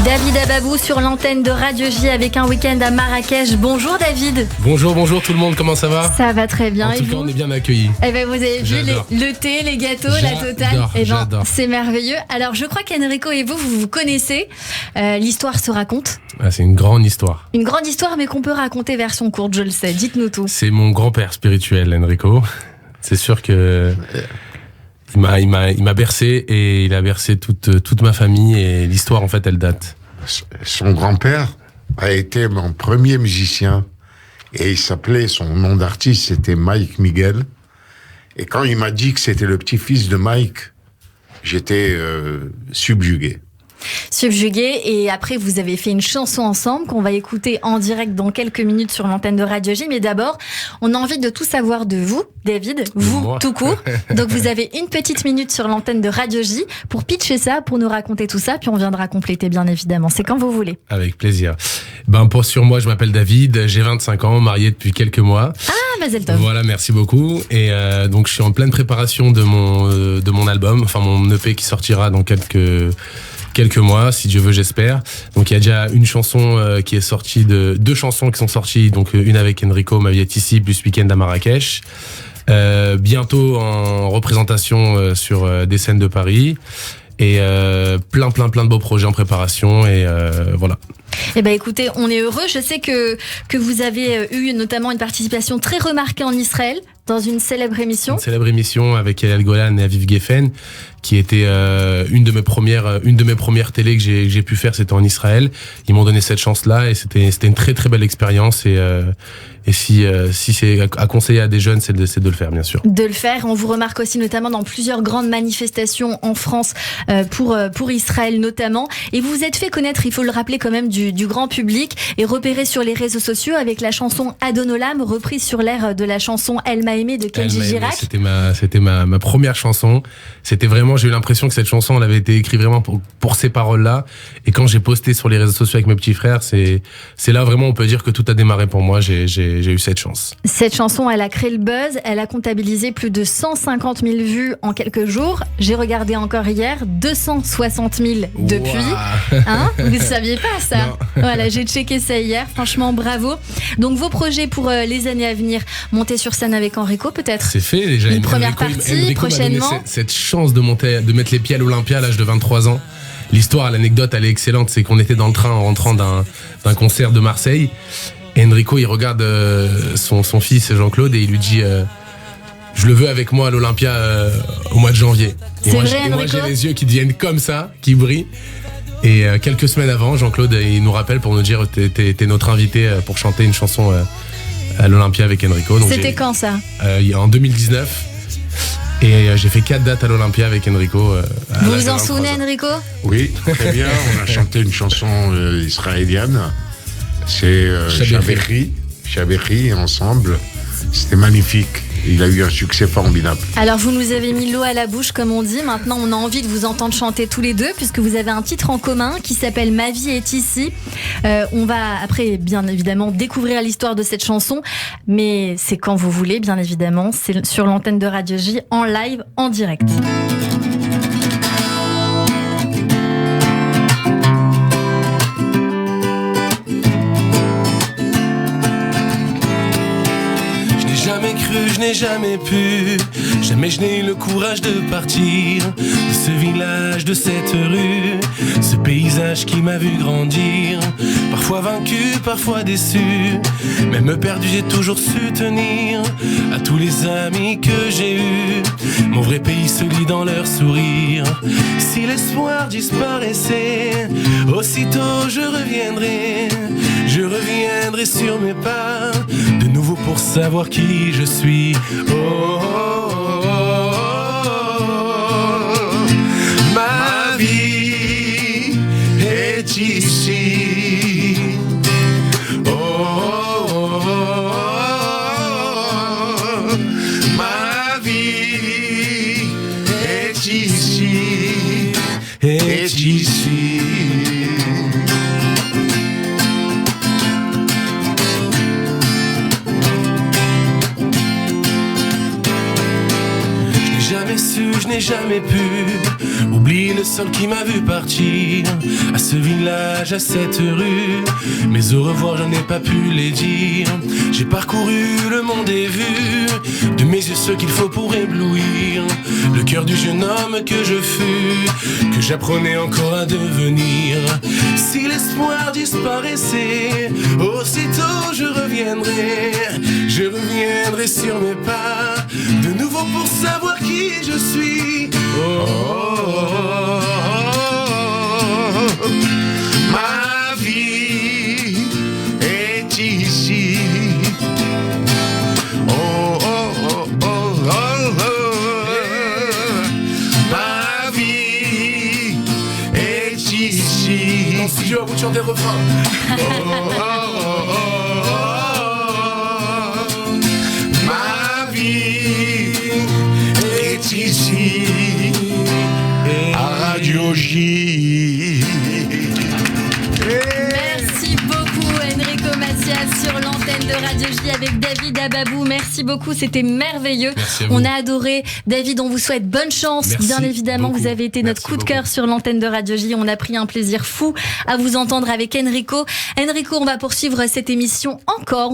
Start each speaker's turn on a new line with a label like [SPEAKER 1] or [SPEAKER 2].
[SPEAKER 1] David Ababou sur l'antenne de Radio J avec un week-end à Marrakech. Bonjour David.
[SPEAKER 2] Bonjour tout le monde, comment ça va?
[SPEAKER 1] Ça va très bien.
[SPEAKER 2] En tout cas, on est bien accueillis.
[SPEAKER 1] Eh ben, vous avez vu le thé, les gâteaux, la totale.
[SPEAKER 2] J'adore.
[SPEAKER 1] C'est merveilleux. Alors je crois qu'Enrico et vous connaissez. L'histoire se raconte.
[SPEAKER 2] Ah, c'est une grande histoire.
[SPEAKER 1] Une grande histoire, mais qu'on peut raconter version courte, je le sais. Dites-nous tout.
[SPEAKER 2] C'est mon grand-père spirituel, Enrico. C'est sûr que il m'a bercé et il a bercé toute ma famille, et l'histoire, en fait, elle date.
[SPEAKER 3] Son grand-père a été mon premier musicien, et il s'appelait, son nom d'artiste, c'était Mike Miguel. Et quand il m'a dit que c'était le petit-fils de Mike, j'étais subjugué.
[SPEAKER 1] Et après vous avez fait une chanson ensemble qu'on va écouter en direct dans quelques minutes sur l'antenne de Radio J. Mais d'abord, on a envie de tout savoir de vous, David, vous tout court. Donc vous avez une petite minute sur l'antenne de Radio J pour pitcher ça, pour nous raconter tout ça, puis on viendra compléter bien évidemment. C'est quand vous voulez.
[SPEAKER 2] Avec plaisir. Sur moi, je m'appelle David, j'ai 25 ans, marié depuis quelques mois.
[SPEAKER 1] Ah, Mazel Tov.
[SPEAKER 2] Voilà, merci beaucoup. Et donc je suis en pleine préparation de mon album, enfin mon EP qui sortira dans quelques mois, si Dieu veut, j'espère. Donc il y a déjà une chanson qui est sortie, deux chansons qui sont sorties, donc une avec Enrico, Ma vie est ici, plus Week-end à Marrakech. Bientôt en représentation sur des scènes de Paris. Et plein de beaux projets en préparation, et voilà.
[SPEAKER 1] Eh ben écoutez, on est heureux. Je sais que vous avez eu notamment une participation très remarquée en Israël dans une célèbre émission.
[SPEAKER 2] Une célèbre émission avec Yael Golan et Aviv Geffen, qui était une de mes premières télés que j'ai pu faire, c'était en Israël. Ils m'ont donné cette chance-là, et c'était une très belle expérience, et si c'est à conseiller à des jeunes, c'est de le faire, bien sûr.
[SPEAKER 1] De le faire. On vous remarque aussi notamment dans plusieurs grandes manifestations en France pour Israël notamment. Et vous vous êtes fait connaître, il faut le rappeler quand même, du grand public, et repéré sur les réseaux sociaux avec la chanson Adonolam, reprise sur l'air de la chanson Elle m'a aimé de Kenji Girac.
[SPEAKER 2] C'était ma première chanson. C'était vraiment, j'ai eu l'impression que cette chanson, elle avait été écrite vraiment pour ces paroles-là. Et quand j'ai posté sur les réseaux sociaux avec mes petits frères, c'est là vraiment on peut dire que tout a démarré pour moi. J'ai eu cette chance.
[SPEAKER 1] Cette chanson, elle a créé le buzz. Elle a comptabilisé plus de 150 000 vues en quelques jours. J'ai regardé encore hier, 260 000 depuis.
[SPEAKER 2] Wow.
[SPEAKER 1] Hein, vous ne saviez pas ça?
[SPEAKER 2] Non.
[SPEAKER 1] Voilà, j'ai checké ça hier. Franchement, bravo. Donc vos projets pour les années à venir, monter sur scène avec Enrico peut-être?
[SPEAKER 2] C'est fait déjà.
[SPEAKER 1] Une première partie prochainement.
[SPEAKER 2] M'a donné cette chance de mettre les pieds à l'Olympia à l'âge de 23 ans. L'histoire, l'anecdote, elle est excellente. C'est qu'on était dans le train en rentrant d'un concert de Marseille. Et Enrico, il regarde son fils Jean-Claude, et il lui dit je le veux avec moi à l'Olympia au mois de janvier.
[SPEAKER 1] C'est vrai, Enrico?
[SPEAKER 2] Moi, j'ai les yeux qui deviennent comme ça, qui brillent. Et quelques semaines avant, Jean-Claude, il nous rappelle pour nous dire t'es notre invité pour chanter une chanson à l'Olympia avec Enrico. Donc
[SPEAKER 1] c'était quand ça?
[SPEAKER 2] En 2019. Et j'ai fait 4 dates à l'Olympia avec Enrico.
[SPEAKER 1] Vous vous en souvenez, Enrico?
[SPEAKER 3] Oui, très bien. On a chanté une chanson israélienne. C'est Chabéry ensemble. C'était magnifique. Il a eu un succès formidable.
[SPEAKER 1] Alors vous nous avez mis l'eau à la bouche, comme on dit. Maintenant on a envie de vous entendre chanter tous les deux, puisque vous avez un titre en commun qui s'appelle Ma vie est ici. On va après bien évidemment découvrir l'histoire de cette chanson, mais c'est quand vous voulez, bien évidemment. C'est sur l'antenne de Radio J, en live, en direct.
[SPEAKER 2] Je n'ai jamais pu, jamais je n'ai eu le courage de partir de ce village, de cette rue, ce paysage qui m'a vu grandir. Parfois vaincu, parfois déçu, même perdu, j'ai toujours su tenir à tous les amis que j'ai eus. Mon vrai pays se lit dans leur sourire. Si l'espoir disparaissait, aussitôt je reviendrai sur mes pas, de nouveau pour savoir qui je suis. Oh, oh, oh, oh. Ma vie est ici. Oh, oh, oh, oh. Ma vie est ici. Est ici. Je n'ai jamais pu J'oublie le sol qui m'a vu partir, à ce village, à cette rue. Mais au revoir, je n'ai pas pu les dire. J'ai parcouru le monde et vu de mes yeux ce qu'il faut pour éblouir le cœur du jeune homme que je fus, que j'apprenais encore à devenir. Si l'espoir disparaissait, aussitôt je reviendrai sur mes pas, de nouveau pour savoir qui je suis.
[SPEAKER 3] Ma vie est ici. Ma vie est ici.
[SPEAKER 2] Dans ce studio, à vous de chanter le refrain.
[SPEAKER 3] Ma vie est ici. À Radio J.
[SPEAKER 1] Merci beaucoup Enrico Macias sur l'antenne de Radio J avec David Ababou. Merci beaucoup, c'était merveilleux. On a adoré. David, on vous souhaite bonne chance.
[SPEAKER 2] Merci
[SPEAKER 1] bien évidemment,
[SPEAKER 2] beaucoup.
[SPEAKER 1] Vous avez été notre coup de cœur sur l'antenne de Radio J. On a pris un plaisir fou à vous entendre avec Enrico. Enrico, on va poursuivre cette émission encore.